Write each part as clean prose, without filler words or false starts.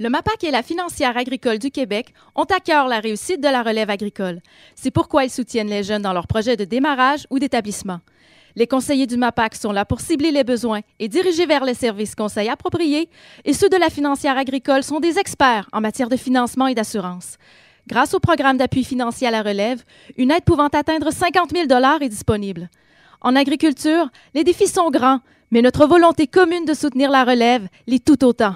Le MAPAQ et la Financière agricole du Québec ont à cœur la réussite de la relève agricole. C'est pourquoi ils soutiennent les jeunes dans leurs projets de démarrage ou d'établissement. Les conseillers du MAPAQ sont là pour cibler les besoins et diriger vers les services conseils appropriés, et ceux de la Financière agricole sont des experts en matière de financement et d'assurance. Grâce au programme d'appui financier à la relève, une aide pouvant atteindre 50 000 $ est disponible. En agriculture, les défis sont grands, mais notre volonté commune de soutenir la relève l'est tout autant.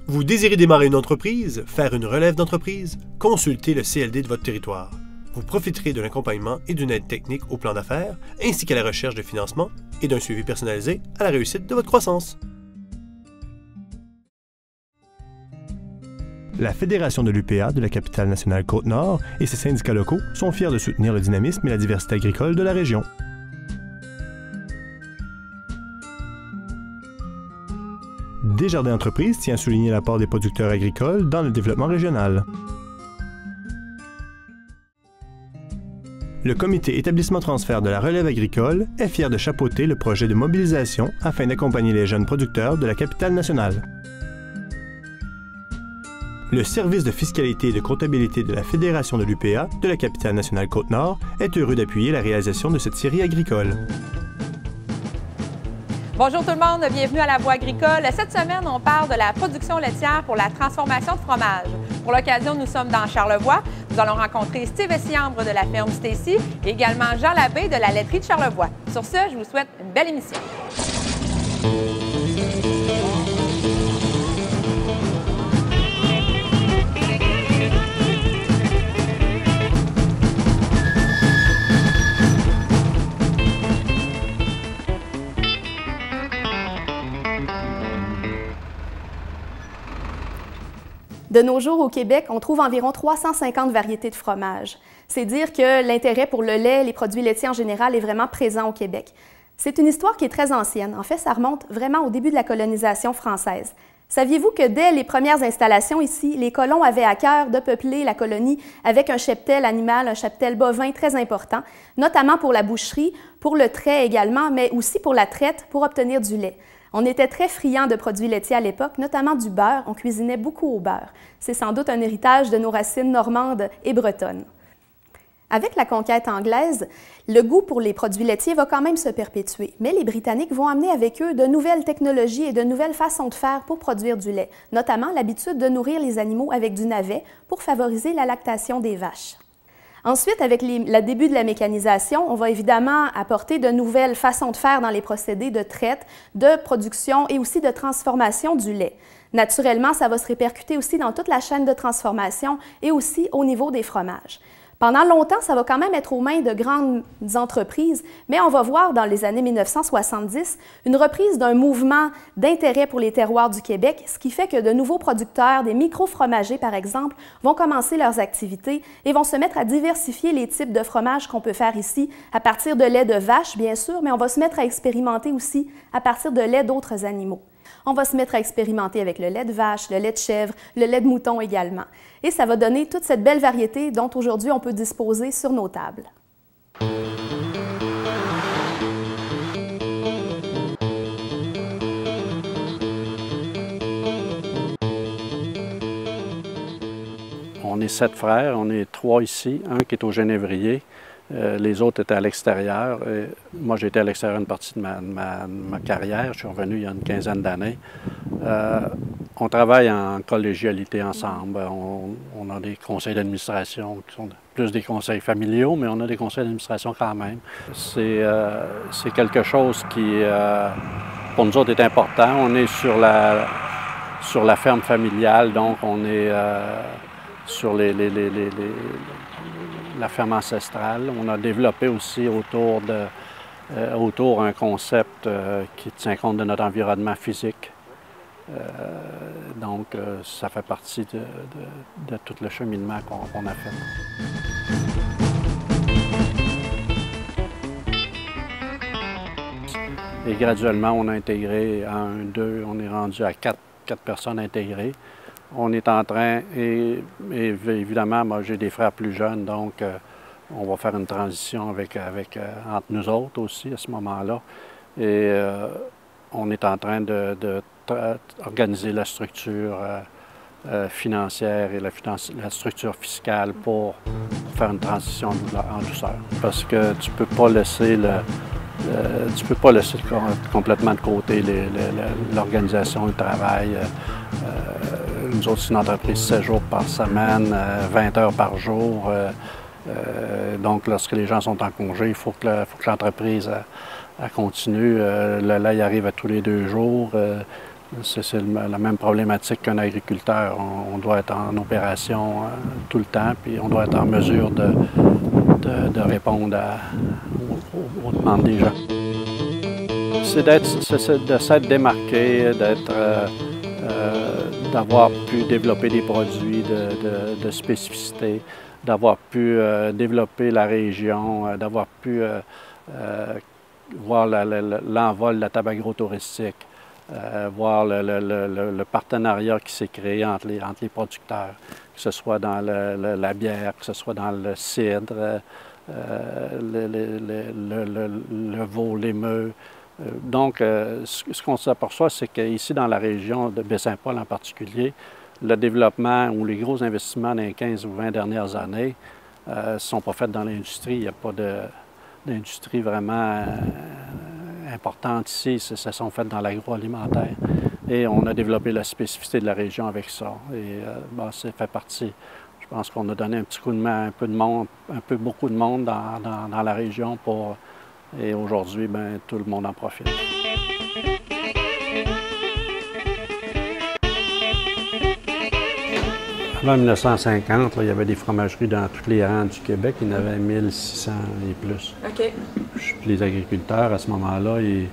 Vous désirez démarrer une entreprise, faire une relève d'entreprise? Consultez le CLD de votre territoire. Vous profiterez de l'accompagnement et d'une aide technique au plan d'affaires, ainsi qu'à la recherche de financement et d'un suivi personnalisé à la réussite de votre croissance. La Fédération de l'UPA de la capitale nationale Côte-Nord et ses syndicats locaux sont fiers de soutenir le dynamisme et la diversité agricole de la région. Desjardins Entreprises tient à souligner l'apport des producteurs agricoles dans le développement régional. Le comité établissement-transfert de la relève agricole est fier de chapeauter le projet de mobilisation afin d'accompagner les jeunes producteurs de la capitale nationale. Le service de fiscalité et de comptabilité de la Fédération de l'UPA de la capitale nationale Côte-Nord est heureux d'appuyer la réalisation de cette série agricole. Bonjour tout le monde, bienvenue à La Voix agricole. Cette semaine, on parle de la production laitière pour la transformation de fromage. Pour l'occasion, nous sommes dans Charlevoix. Nous allons rencontrer Steve Essiambre de la ferme Stacy et également Jean Labbé de la laiterie de Charlevoix. Sur ce, je vous souhaite une belle émission. De nos jours, au Québec, on trouve environ 350 variétés de fromages. C'est dire que l'intérêt pour le lait et les produits laitiers en général est vraiment présent au Québec. C'est une histoire qui est très ancienne. En fait, ça remonte vraiment au début de la colonisation française. Saviez-vous que dès les premières installations ici, les colons avaient à cœur de peupler la colonie avec un cheptel animal, un cheptel bovin très important, notamment pour la boucherie, pour le trait également, mais aussi pour la traite pour obtenir du lait. On était très friands de produits laitiers à l'époque, notamment du beurre. On cuisinait beaucoup au beurre. C'est sans doute un héritage de nos racines normandes et bretonnes. Avec la conquête anglaise, le goût pour les produits laitiers va quand même se perpétuer. Mais les Britanniques vont amener avec eux de nouvelles technologies et de nouvelles façons de faire pour produire du lait, notamment l'habitude de nourrir les animaux avec du navet pour favoriser la lactation des vaches. Ensuite, avec le début de la mécanisation, on va évidemment apporter de nouvelles façons de faire dans les procédés de traite, de production et aussi de transformation du lait. Naturellement, ça va se répercuter aussi dans toute la chaîne de transformation et aussi au niveau des fromages. Pendant longtemps, ça va quand même être aux mains de grandes entreprises, mais on va voir dans les années 1970 une reprise d'un mouvement d'intérêt pour les terroirs du Québec, ce qui fait que de nouveaux producteurs, des micro-fromagers par exemple, vont commencer leurs activités et vont se mettre à diversifier les types de fromages qu'on peut faire ici, à partir de lait de vache bien sûr, mais on va se mettre à expérimenter aussi à partir de lait d'autres animaux. On va se mettre à expérimenter avec le lait de vache, le lait de chèvre, le lait de mouton également. Et ça va donner toute cette belle variété dont aujourd'hui on peut disposer sur nos tables. On est 7 frères, on est 3 ici, un qui est au Genévrier. Les autres étaient à l'extérieur. Moi, j'ai été à l'extérieur une partie de ma carrière. Je suis revenu il y a une quinzaine d'années. On travaille en collégialité ensemble. On a des conseils d'administration qui sont plus des conseils familiaux, mais on a des conseils d'administration quand même. C'est quelque chose qui, pour nous autres, est important. On est sur la ferme familiale, donc on est sur la ferme ancestrale. On a développé aussi autour un concept qui tient compte de notre environnement physique. Donc, ça fait partie de tout le cheminement qu'on a fait. Et graduellement, on a intégré à 1, 2, on est rendu à 4 personnes intégrées. On est en train, et évidemment, moi j'ai des frères plus jeunes, donc on va faire une transition entre nous autres aussi à ce moment-là. Et on est en train de organiser la structure financière et la structure fiscale pour faire une transition en douceur. Parce que tu ne peux pas laisser complètement de côté l'organisation, le travail. Nous autres, c'est une entreprise 7 jours par semaine, 20 heures par jour. Donc, lorsque les gens sont en congé, il faut que l'entreprise continue. Le lait arrive à tous les 2 jours. C'est la même problématique qu'un agriculteur. On doit être en opération tout le temps, puis on doit être en mesure de répondre aux demandes des gens. C'est de s'être démarqué, d'avoir pu développer des produits de spécificité, d'avoir pu développer la région, d'avoir pu voir l'envol de la table agro-touristique, voir le partenariat qui s'est créé entre les producteurs, que ce soit dans la bière, que ce soit dans le cidre, le veau, les meux. Donc, ce qu'on s'aperçoit, c'est qu'ici, dans la région de Baie-Saint-Paul en particulier, le développement ou les gros investissements dans les 15 ou 20 dernières années ne sont pas faits dans l'industrie. Il n'y a pas d'industrie vraiment importante ici. Ce sont faits dans l'agroalimentaire. Et on a développé la spécificité de la région avec ça. Et ça fait partie. Je pense qu'on a donné un petit coup de main, beaucoup de monde dans la région et aujourd'hui, tout le monde en profite. Avant 1950, il y avait des fromageries dans tous les rangs du Québec. Il y en avait 1600 et plus. OK. Puis les agriculteurs, à ce moment-là, les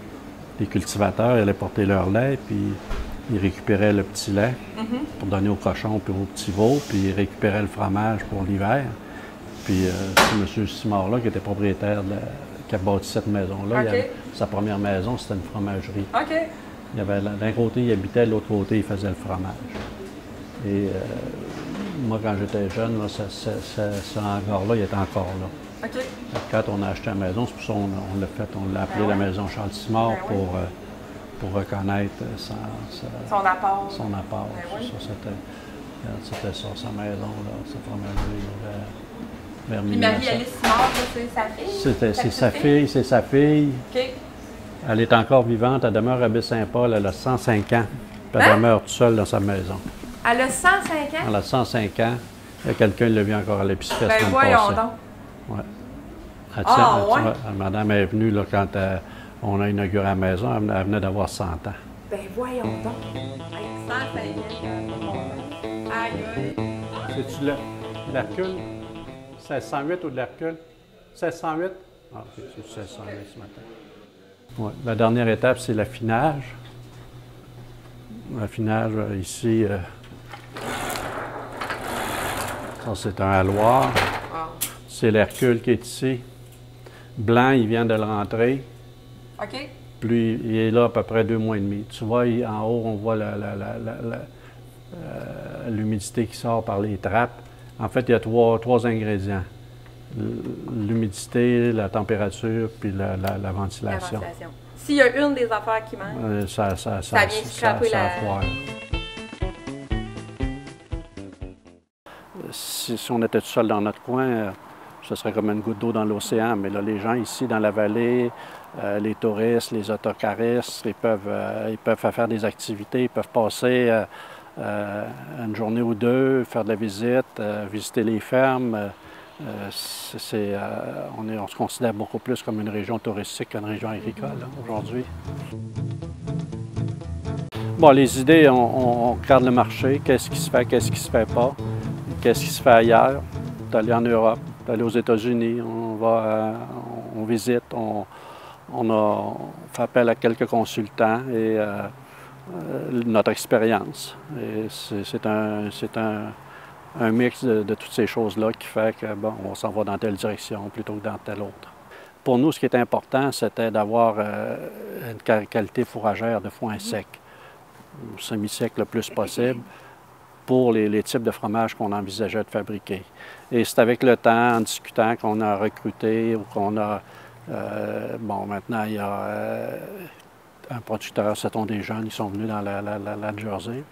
cultivateurs, ils allaient porter leur lait, puis ils récupéraient le petit lait pour donner aux cochons puis aux petits veaux, puis ils récupéraient le fromage pour l'hiver. Puis c'est M. Simard-là qui était propriétaire qui a bâti cette maison-là. Okay. Sa première maison, c'était une fromagerie. OK. Il y avait, d'un côté, il habitait, de l'autre côté, il faisait le fromage. Et moi, quand j'étais jeune, là, ce hangar-là, il était encore là. OK. Quand on a acheté la maison, c'est pour ça qu'on l'a appelé la maison Charles Simard pour reconnaître son apport. Son apport. C'était ça, sa maison, là, sa fromagerie. Puis Marie-Alice Simard, c'est sa fille? C'est sa fille. OK. Elle est encore vivante, elle demeure à Baie-Saint-Paul, elle a 105 ans. Puis elle demeure toute seule dans sa maison. Elle a 105 ans? Elle a 105 ans. Il y a quelqu'un qui l'a vu encore à l'épicerie la semaine voyons passée. donc. Ouais. Madame est venue là, quand on a inauguré la maison, elle venait d'avoir 100 ans. Ben voyons donc. Avec 105 ans. Aïe. C'est-tu l'Hercule? 1608 ou de l'Hercule? 1608? Ah, OK, c'est 1608 ce matin. Ouais. La dernière étape, c'est l'affinage. L'affinage, ici, ça c'est un halloir. C'est l'Hercule qui est ici. Blanc, il vient de le rentrer. OK. Puis il est là à peu près 2 mois et demi. Tu vois, en haut, on voit l'humidité qui sort par les trappes. En fait, il y a trois ingrédients. L'humidité, la température, puis la ventilation. S'il y a une des affaires qui manque, ça vient scraper la foire. Si on était tout seul dans notre coin, ce serait comme une goutte d'eau dans l'océan. Mais là, les gens ici dans la vallée, les touristes, les autocaristes, ils peuvent faire des activités, ils peuvent passer une journée ou deux, faire de la visite, visiter les fermes. On se considère beaucoup plus comme une région touristique qu'une région agricole aujourd'hui. Bon, les idées, on regarde le marché, qu'est-ce qui se fait, qu'est-ce qui se fait pas, qu'est-ce qui se fait ailleurs, d'aller en Europe, d'aller aux États-Unis, on visite, on fait appel à quelques consultants et notre expérience. C'est un mix de toutes ces choses-là qui fait que, bon, on s'en va dans telle direction plutôt que dans telle autre. Pour nous, ce qui est important, c'était d'avoir une qualité fourragère de foin sec, semi-sec le plus possible, pour les types de fromages qu'on envisageait de fabriquer. Et c'est avec le temps, en discutant, qu'on a recruté ou qu'on a... bon, maintenant, il y a un producteur, ce sont des jeunes, ils sont venus dans la Jersey.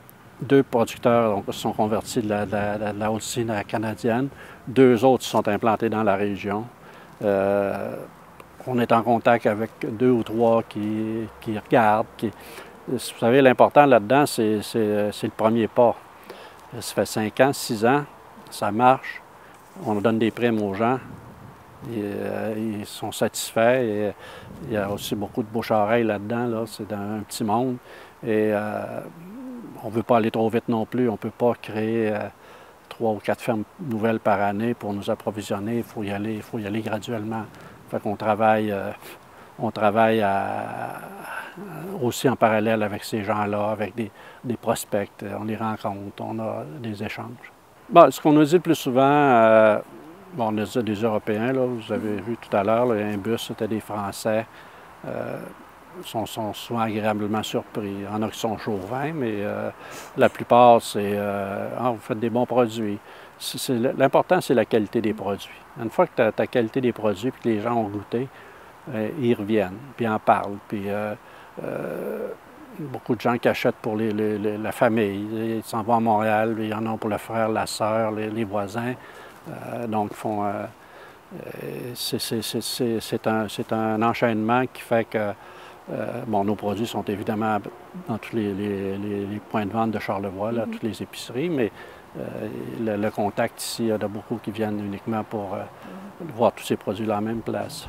2 producteurs se sont convertis de la Haute-Saône canadienne. 2 autres se sont implantés dans la région. On est en contact avec 2 ou 3 qui regardent. Vous savez, l'important là-dedans, c'est le premier pas. Ça fait 5 ans, 6 ans, ça marche. On donne des primes aux gens. Ils sont satisfaits. Et il y a aussi beaucoup de bouche-à-oreille là-dedans. Là. C'est un petit monde. Et on ne veut pas aller trop vite non plus. On ne peut pas créer 3 ou 4 fermes nouvelles par année pour nous approvisionner. Il faut y aller graduellement. Fait qu'on travaille, aussi en parallèle avec ces gens-là, avec des prospects. On les rencontre, on a des échanges. Bon, ce qu'on nous dit le plus souvent, on a dit des Européens, là, vous avez vu tout à l'heure, un bus, c'était des Français. Sont souvent agréablement surpris. Il y en a qui sont chauvins, mais la plupart, c'est vous faites des bons produits. L'important, c'est la qualité des produits. Une fois que tu as ta qualité des produits et que les gens ont goûté, ils reviennent, puis en parlent. Puis beaucoup de gens qui achètent pour la famille. Ils s'en vont à Montréal, il y en a pour le frère, la sœur, les voisins. Donc, c'est un enchaînement qui fait que nos produits sont évidemment dans tous les points de vente de Charlevoix, là, toutes les épiceries, mais le contact ici, il y en a beaucoup qui viennent uniquement pour voir tous ces produits à la même place.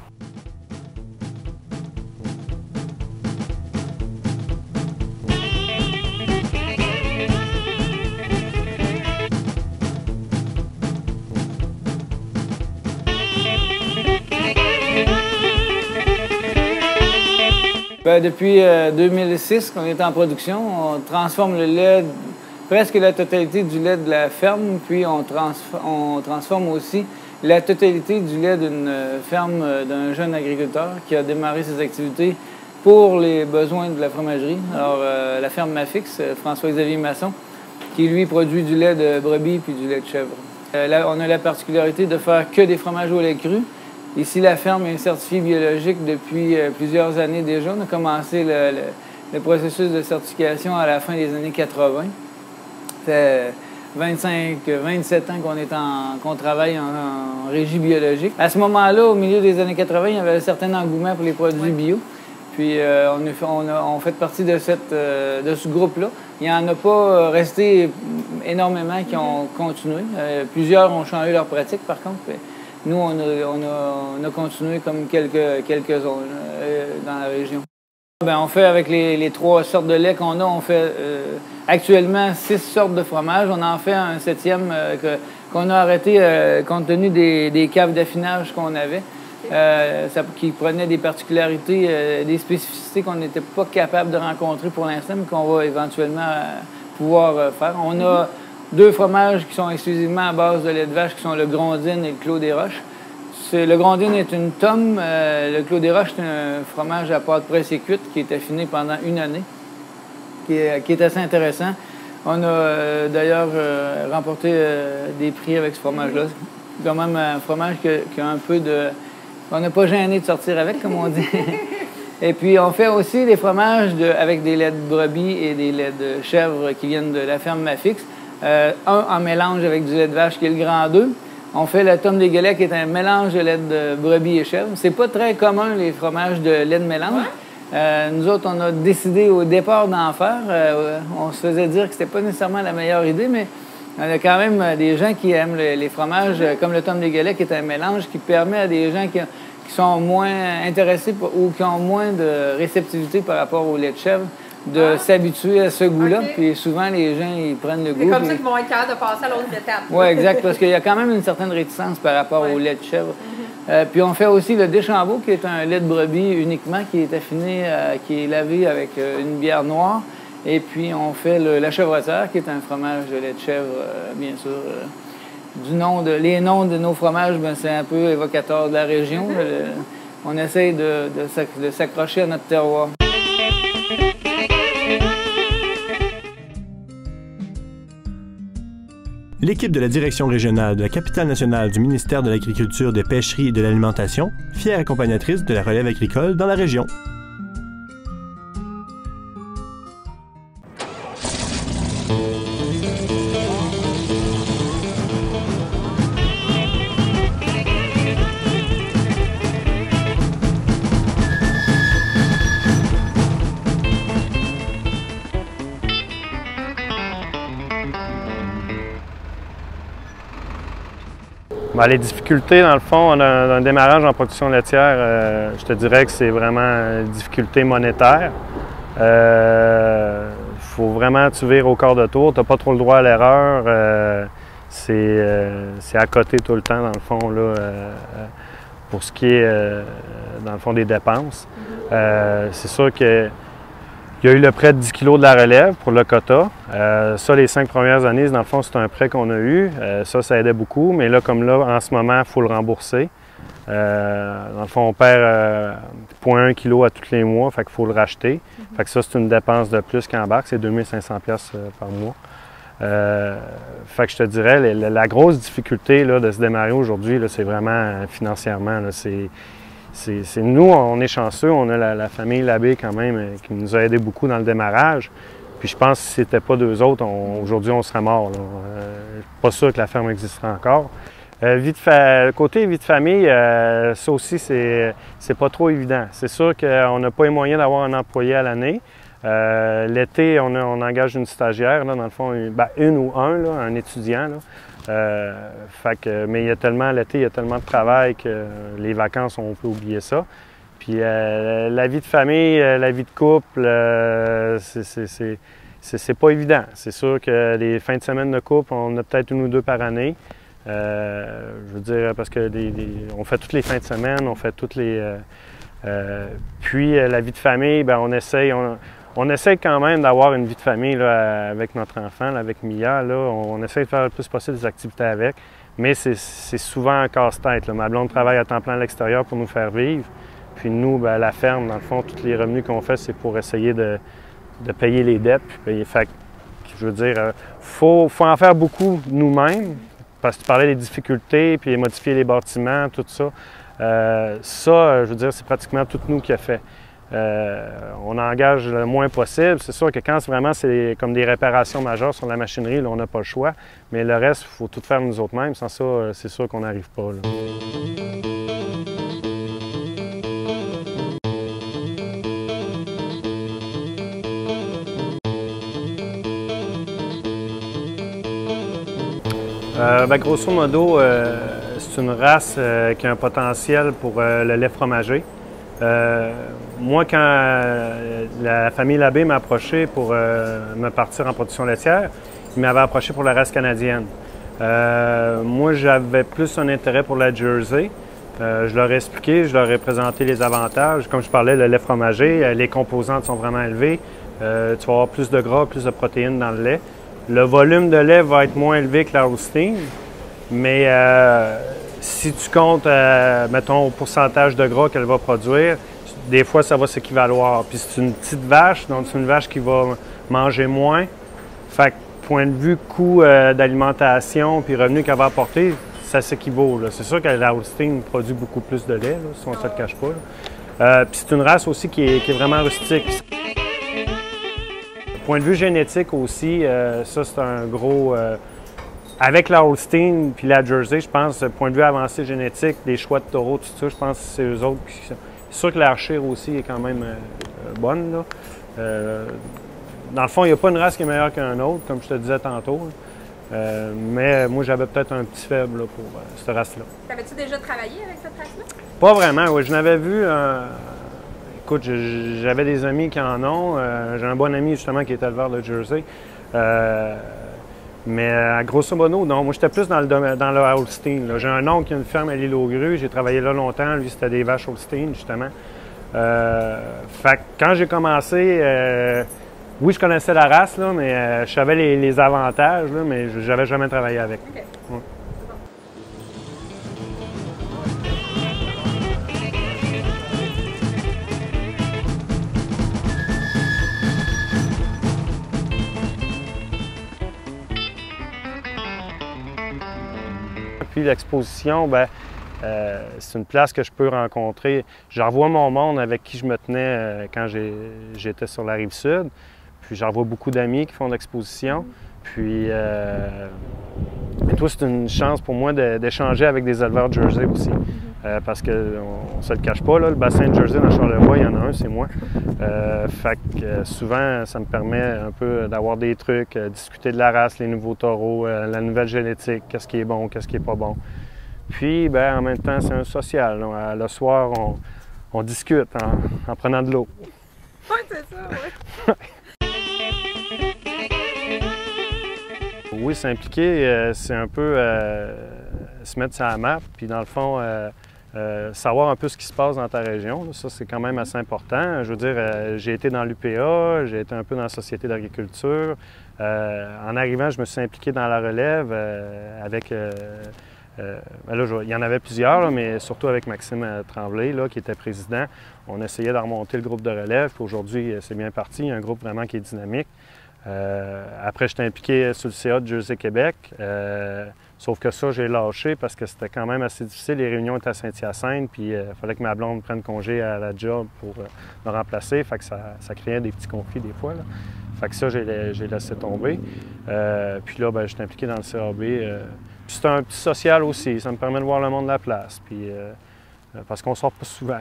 Depuis 2006 qu'on est en production, on transforme le lait, presque la totalité du lait de la ferme, puis on transforme aussi la totalité du lait d'une ferme d'un jeune agriculteur qui a démarré ses activités pour les besoins de la fromagerie. Alors, la ferme Mafix, François-Xavier Masson, qui lui produit du lait de brebis puis du lait de chèvre. Là, on a la particularité de faire que des fromages au lait cru. Ici, la ferme est certifiée biologique depuis plusieurs années déjà. On a commencé le processus de certification à la fin des années 80. Ça fait 27 ans qu'on travaille en régie biologique. À ce moment-là, au milieu des années 80, il y avait un certain engouement pour les produits bio. Puis on fait partie de ce groupe-là. Il n'y en a pas resté énormément qui ont continué. Plusieurs ont changé leur pratique, par contre. Nous, on a continué comme quelques-uns dans la région. Bien, on fait avec les 3 sortes de lait qu'on a, on fait actuellement 6 sortes de fromage. On en fait un 7e qu'on a arrêté compte tenu des caves d'affinage qu'on avait, qui prenaient des particularités, des spécificités qu'on n'était pas capable de rencontrer pour l'instant, mais qu'on va éventuellement pouvoir faire. On a 2 fromages qui sont exclusivement à base de lait de vache, qui sont le Grondine et le Clos des Roches. Le Grondine est une tomme. Le Clos des Roches, c'est un fromage à pâte pressée cuite qui est affiné pendant 1 année, qui est assez intéressant. On a d'ailleurs remporté des prix avec ce fromage-là. C'est quand même un fromage qui a un peu de... On n'a pas gêné de sortir avec, comme on dit. Et puis, on fait aussi des fromages avec des laits de brebis et des laits de chèvre qui viennent de la ferme Mafix. Un en mélange avec du lait de vache qui est le Grand 2. On fait la Tome des Galets qui est un mélange de lait de brebis et chèvre. C'est pas très commun, les fromages de lait de mélange. Nous autres, on a décidé au départ d'en faire. On se faisait dire que c'était pas nécessairement la meilleure idée, mais il y a quand même des gens qui aiment les fromages comme le Tome des Galets qui est un mélange qui permet à des gens qui sont moins intéressés ou qui ont moins de réceptivité par rapport au lait de chèvre de s'habituer à ce goût-là. Okay. Puis souvent, les gens, ils prennent le goût. C'est comme ça qu'ils vont être capables de passer à l'autre étape. Oui, exact, parce qu'il y a quand même une certaine réticence par rapport au lait de chèvre. Puis on fait aussi le Deschambault, qui est un lait de brebis uniquement, qui est affiné, qui est lavé avec une bière noire. Et puis on fait la chèvretière, qui est un fromage de lait de chèvre, bien sûr. Les noms de nos fromages, c'est un peu évocateur de la région. On essaye de s'accrocher à notre terroir. L'équipe de la Direction régionale de la capitale nationale du ministère de l'Agriculture, des Pêcheries et de l'Alimentation, fière accompagnatrice de la relève agricole dans la région. Bien, les difficultés, dans le fond, d'un démarrage en production laitière, je te dirais que c'est vraiment une difficulté monétaire. Faut vraiment que tu vires au quart de tour, tu n'as pas trop le droit à l'erreur. C'est à côté tout le temps, dans le fond, là, pour ce qui est, dans le fond, des dépenses. C'est sûr que il y a eu le prêt de 10 kg de la relève pour le quota. Ça, les 5 premières années, dans le fond, c'est un prêt qu'on a eu. Ça aidait beaucoup. Mais là, comme là, en ce moment, il faut le rembourser. Dans le fond, on perd 0,1 kg à tous les mois, fait qu'il faut le racheter. Fait que ça, c'est une dépense de plus qu'embarque, c'est 2500$ par mois. Fait que je te dirais, la grosse difficulté là, de se démarrer aujourd'hui, c'est vraiment financièrement. Là, nous, on est chanceux, on a la famille Labbé quand même qui nous a aidé beaucoup dans le démarrage. Puis je pense que si c'était pas d'eux autres, aujourd'hui on serait mort. Pas sûr que la ferme existerait encore. Côté vie de famille, ça aussi c'est pas trop évident. C'est sûr qu'on n'a pas les moyens d'avoir un employé à l'année. L'été, on engage une stagiaire, là, dans le fond, une ou un, là, un étudiant. Là. Mais l'été, il y a tellement de travail que les vacances, on peut oublier ça. Puis la vie de famille, la vie de couple, c'est pas évident. C'est sûr que les fins de semaine de couple, on a peut-être une ou deux par année. Je veux dire, parce que on fait toutes les fins de semaine, on fait toutes les... puis la vie de famille, bien, on essaie quand même d'avoir une vie de famille là, avec notre enfant, là, avec Mia. Là, on essaie de faire le plus possible des activités avec, mais c'est souvent un casse-tête. Ma blonde travaille à temps plein à l'extérieur pour nous faire vivre. Puis nous, bien, la ferme, dans le fond, tous les revenus qu'on fait, c'est pour essayer de payer les dettes. Puis payer. Fait que, je veux dire, faut en faire beaucoup nous-mêmes, parce que tu parlais des difficultés, puis modifier les bâtiments, tout ça. Je veux dire, c'est pratiquement tout nous qui a fait. On engage le moins possible. C'est sûr que quand vraiment c'est comme des réparations majeures sur la machinerie, là, on n'a pas le choix. Mais le reste, il faut tout faire nous autres mêmes. Sans ça, c'est sûr qu'on n'arrive pas. Là. Grosso modo, c'est une race qui a un potentiel pour le lait fromager. Moi, quand la famille Labbé m'a approché pour me partir en production laitière, ils m'avaient approché pour la race canadienne. Moi, j'avais plus un intérêt pour la Jersey. Je leur ai expliqué, je leur ai présenté les avantages. Comme je parlais, le lait fromager, les composantes sont vraiment élevées. Tu vas avoir plus de gras, plus de protéines dans le lait. Le volume de lait va être moins élevé que la Holstein, mais si tu comptes, mettons, au pourcentage de gras qu'elle va produire, des fois, ça va s'équivaloir. Puis c'est une petite vache, donc c'est une vache qui va manger moins. Fait que, point de vue coût d'alimentation puis revenu qu'elle va apporter, ça s'équivaut. C'est sûr que la Holstein produit beaucoup plus de lait, là, si on ne se le cache pas. Puis c'est une race aussi qui est vraiment rustique. Point de vue génétique aussi, ça c'est un gros... avec la Holstein puis la Jersey, je pense, point de vue avancé génétique, des choix de taureaux, tout ça, je pense que c'est eux autres qui sont... C'est sûr que l'Archir aussi est quand même bonne. Là. Dans le fond, il n'y a pas une race qui est meilleure qu'un autre, comme je te disais tantôt. Mais moi, j'avais peut-être un petit faible là, pour cette race-là. T'avais-tu déjà travaillé avec cette race-là? Pas vraiment, oui. Je n'avais vu... Écoute, j'avais des amis qui en ont. J'ai un bon ami, justement, qui est éleveur de Jersey. Mais grosso modo, non. Moi, j'étais plus dans le Holstein. J'ai un oncle qui a une ferme à l'île aux Grues. J'ai travaillé là longtemps. Lui, c'était des vaches Holstein, justement. Fait que quand j'ai commencé, oui, je connaissais la race, là, mais je savais les avantages, là, mais je n'avais jamais travaillé avec. Okay. Ouais. Puis l'exposition, ben, c'est une place que je peux rencontrer. Je revois mon monde avec qui je me tenais quand j'étais sur la Rive-Sud. Puis j'en vois beaucoup d'amis qui font de l'exposition. Puis toi, c'est une chance pour moi d'échanger avec des éleveurs de Jersey aussi. Parce qu'on ne se le cache pas, là, le bassin de Jersey dans Charlevoix, il y en a un, c'est moi. Fait que souvent, ça me permet un peu d'avoir des trucs, discuter de la race, les nouveaux taureaux, la nouvelle génétique, qu'est-ce qui est bon, qu'est-ce qui n'est pas bon. Puis, ben, en même temps, c'est un social. Là. Le soir, on discute en prenant de l'eau. Oui, c'est ça, oui. Oui, s'impliquer, c'est un peu se mettre sur la map, puis dans le fond, savoir un peu ce qui se passe dans ta région. Là. Ça, c'est quand même assez important. Je veux dire, j'ai été dans l'UPA, j'ai été un peu dans la Société d'agriculture. En arrivant, je me suis impliqué dans la relève avec... là, il y en avait plusieurs, là, mais surtout avec Maxime Tremblay, là, qui était président. On essayait de remonter le groupe de relève, puis aujourd'hui, c'est bien parti. Il y a un groupe vraiment qui est dynamique. Après, j'étais impliqué sur le CA de Jersey Québec, sauf que ça, j'ai lâché parce que c'était quand même assez difficile. Les réunions étaient à Saint-Hyacinthe, puis il fallait que ma blonde prenne congé à la job pour me remplacer. Fait que ça créait des petits conflits des fois, là. Fait que ça, j'ai laissé tomber. Puis là, ben, j'étais impliqué dans le CAB. Puis c'est un petit social aussi. Ça me permet de voir le monde de la place. Puis, parce qu'on sort pas souvent.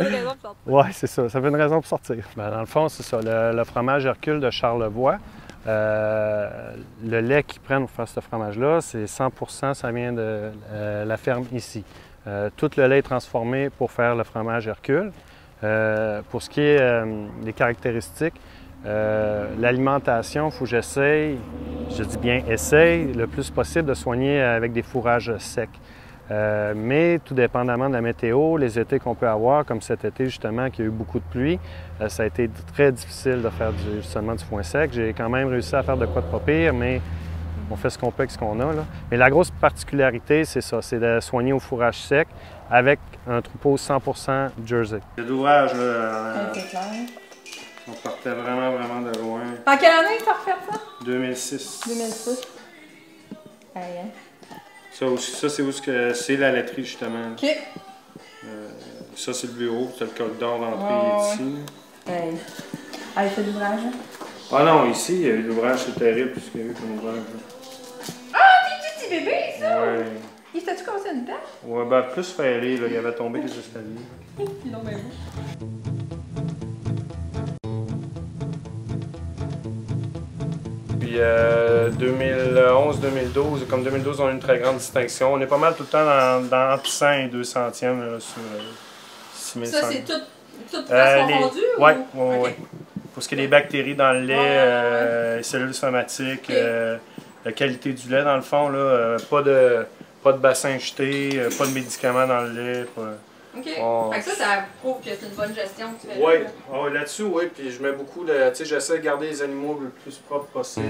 C'est une raison pour sortir. Oui, c'est ça. Ça fait une raison pour sortir. Bien, dans le fond, c'est ça. Le fromage Hercule de Charlevoix, le lait qu'ils prennent pour faire ce fromage-là, c'est 100%, ça vient de la ferme ici. Tout le lait est transformé pour faire le fromage Hercule. Pour ce qui est des caractéristiques, l'alimentation, il faut que j'essaye, je dis bien essaye, le plus possible de soigner avec des fourrages secs. Mais tout dépendamment de la météo, les étés qu'on peut avoir, comme cet été justement, qui a eu beaucoup de pluie, ça a été très difficile de faire seulement du foin sec. J'ai quand même réussi à faire de quoi de pas pire, mais on fait ce qu'on peut avec ce qu'on a, là. Mais la grosse particularité, c'est ça, c'est de soigner au fourrage sec avec un troupeau 100% Jersey. L'ouvrage, là, on partait vraiment de loin. En quelle année tu as refait ça? 2006. 2006. Aïe, hein? Ça c'est où c'est la laiterie, justement. OK. Ça, c'est le bureau, c'est le corridor d'entrée ici. Hey. Ah, il fait de l'ouvrage? Ah non, ici, il y a eu l'ouvrage, c'est terrible, tout ce qu'il y a eu comme ouvrage. Ah, t'es petit bébé, ça? Ouais. Il s'était-tu cassé une dent? Ouais, ben plus fêlé, là, il avait tombé des escaliers. Ils l'ont bien vu. Puis 2011-2012, comme 2012, on a eu une très grande distinction. On est pas mal tout le temps dans entre 100 et 200e là, sur 6500. Ça, c'est tout confondu? Oui, oui. Pour ce qui est des bactéries dans le lait, les cellules somatiques, la qualité du lait, dans le fond, là, pas de bassin jeté, pas de médicaments dans le lait. OK. Fait que ça prouve que c'est une bonne gestion que tu fais. Oui, là-dessus, oui. Puis je mets beaucoup de. Tu sais, j'essaie de garder les animaux le plus propres possible.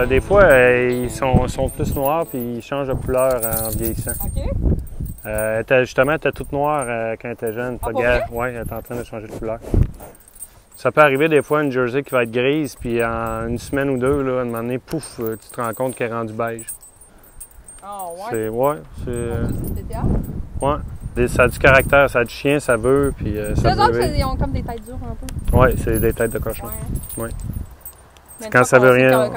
Des fois, ils sont plus noirs puis ils changent de couleur en vieillissant. OK. Justement, elle était toute noire quand elle était jeune. Oui, elle était en train de changer de couleur. Ça peut arriver des fois une Jersey qui va être grise, puis en une semaine ou deux, là, à un moment donné, pouf, tu te rends compte qu'elle est rendue beige. Ah, ouais. C'est TTA? Ouais. Ça a du caractère, ça a du chien, ça veut, puis ça Les autres, ils ont comme des têtes dures un peu. Oui, c'est des têtes de cochon. Ouais. Ouais. Quand ça veut rien.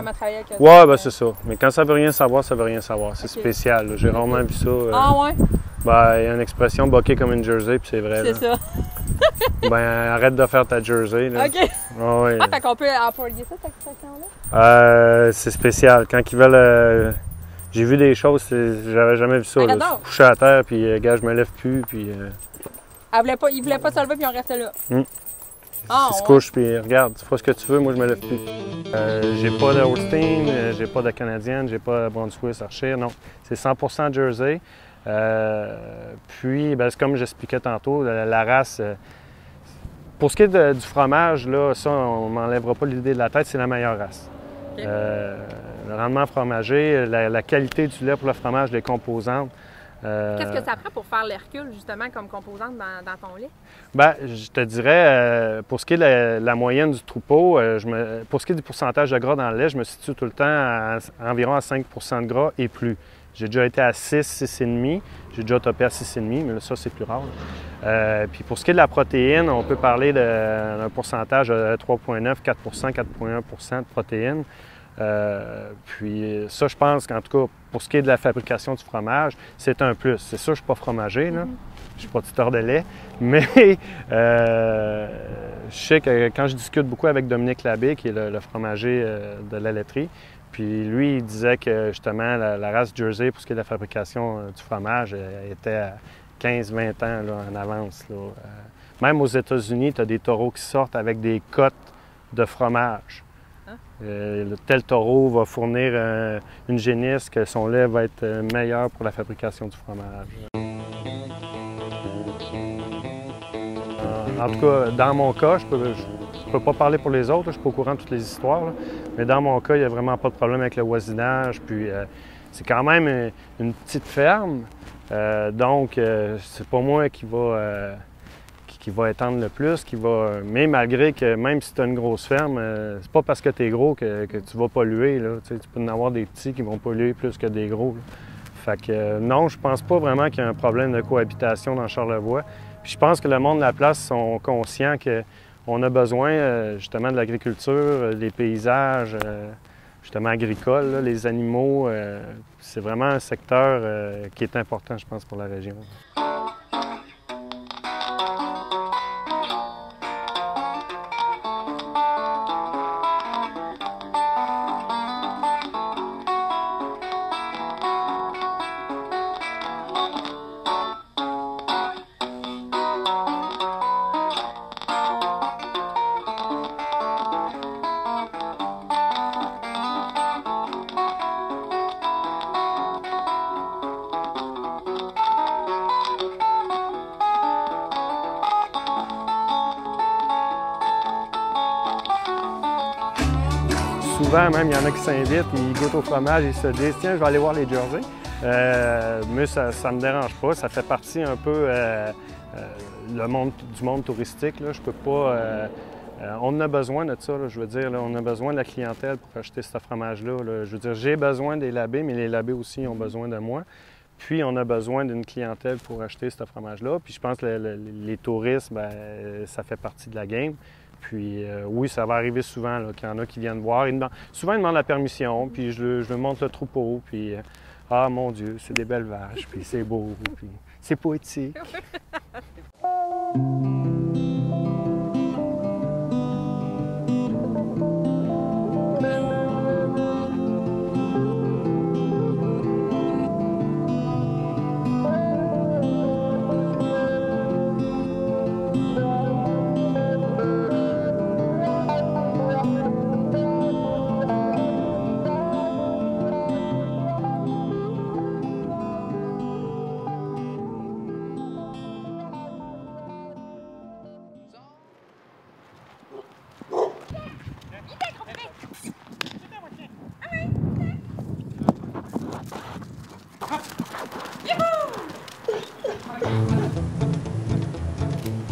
Ouais, ben c'est ça. Mais quand ça veut rien savoir, ça veut rien savoir. C'est spécial. J'ai rarement vu ça. Ah ouais? Ben, il y a une expression boquer comme une Jersey, puis c'est vrai. C'est ça. Ben, arrête de faire ta Jersey. Là. OK. Ah, ouais. Fait qu'on peut employer ça, cette expression-là? C'est spécial. Quand ils veulent. J'ai vu des choses, j'avais jamais vu ça. Se coucher à terre, puis gars, je me lève plus, puis. Il voulait pas se lever, puis on restait là. Il se couche, puis regarde, tu feras ce que tu veux, moi je me lève plus. J'ai pas de Holstein, j'ai pas de Canadienne, j'ai pas de Brunswick, Archer, non. C'est 100% Jersey. Puis, ben, c'est comme j'expliquais tantôt, la race. Pour ce qui est du fromage, là, ça, on m'enlèvera pas l'idée de la tête, c'est la meilleure race. Okay. Le rendement fromager, la qualité du lait pour le fromage, les composantes. Qu'est-ce que ça prend pour faire l'Hercule, justement, comme composante dans ton lait? Bien, je te dirais, pour ce qui est de la moyenne du troupeau, pour ce qui est du pourcentage de gras dans le lait, je me situe tout le temps environ à 5 % de gras et plus. J'ai déjà été à 6, 6,5. J'ai déjà topé à 6,5, mais là, ça, c'est plus rare. Puis pour ce qui est de la protéine, on peut parler d'un pourcentage de 3,9, 4 4,1 de protéines. Puis ça, je pense qu'en tout cas, pour ce qui est de la fabrication du fromage, c'est un plus. C'est sûr, je ne suis pas fromager, là. Je ne suis pas tuteur de lait, mais je sais que quand je discute beaucoup avec Dominique Labbé, qui est le fromager de la laiterie, puis lui, il disait que justement la race Jersey, pour ce qui est de la fabrication du fromage, était à 15-20 ans là, en avance. Là. Même aux États-Unis, tu as des taureaux qui sortent avec des cotes de fromage. Tel taureau va fournir une génisse que son lait va être meilleur pour la fabrication du fromage. En tout cas, dans mon cas, je peux pas parler pour les autres, je suis pas au courant de toutes les histoires, là, mais dans mon cas, il n'y a vraiment pas de problème avec le voisinage. Puis c'est quand même une petite ferme, donc c'est pas moi qui va étendre le plus, mais malgré que même si tu as une grosse ferme, c'est pas parce que tu es gros que tu vas polluer. Là. Tu peux en avoir des petits qui vont polluer plus que des gros. Là. Fait que non, je pense pas vraiment qu'il y a un problème de cohabitation dans Charlevoix. Puis je pense que le monde de la place sont conscients qu'on a besoin justement de l'agriculture, des paysages justement agricoles, là, les animaux. C'est vraiment un secteur qui est important, je pense, pour la région. Souvent, même, il y en a qui s'invitent, ils goûtent au fromage, ils se disent « Tiens, je vais aller voir les Jersey ». Mais ça ne me dérange pas, ça fait partie un peu du monde touristique. Là. Je peux pas... on a besoin de ça, là, je veux dire. Là, on a besoin de la clientèle pour acheter ce fromage-là. Là. Je veux dire, j'ai besoin des Labbé, mais les Labbé aussi ont besoin de moi. Puis, on a besoin d'une clientèle pour acheter ce fromage-là. Puis, je pense que les touristes, bien, ça fait partie de la game. Puis oui, ça va arriver souvent qu'il y en a qui viennent voir. Souvent, ils demandent la permission, puis je leur montre le troupeau, puis ah mon Dieu, c'est des belles vaches, puis c'est beau, puis c'est poétique.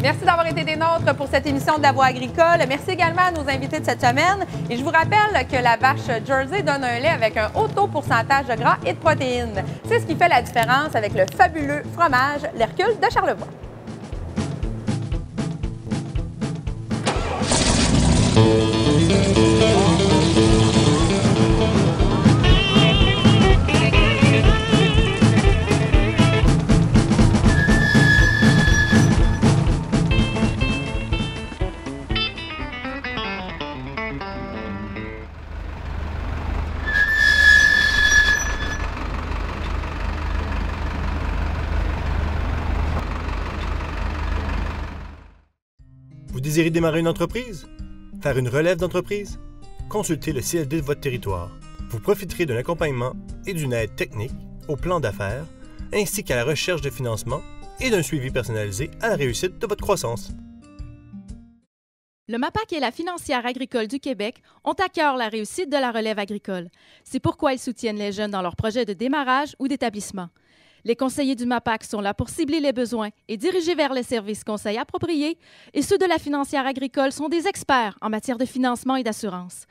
Merci d'avoir été des nôtres pour cette émission de La Voix agricole. Merci également à nos invités de cette semaine. Et je vous rappelle que la vache Jersey donne un lait avec un haut taux pourcentage de gras et de protéines. C'est ce qui fait la différence avec le fabuleux fromage l'Hercule de Charlevoix. Vous désirez démarrer une entreprise? Faire une relève d'entreprise? Consultez le CLD de votre territoire. Vous profiterez d'un accompagnement et d'une aide technique au plan d'affaires, ainsi qu'à la recherche de financement et d'un suivi personnalisé à la réussite de votre croissance. Le MAPAC et la Financière agricole du Québec ont à cœur la réussite de la relève agricole. C'est pourquoi ils soutiennent les jeunes dans leurs projets de démarrage ou d'établissement. Les conseillers du MAPAC sont là pour cibler les besoins et diriger vers les services conseils appropriés, et ceux de la Financière agricole sont des experts en matière de financement et d'assurance.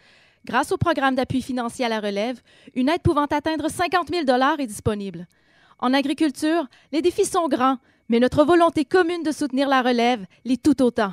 Grâce au programme d'appui financier à la relève, une aide pouvant atteindre 50 000 $ est disponible. En agriculture, les défis sont grands, mais notre volonté commune de soutenir la relève l'est tout autant.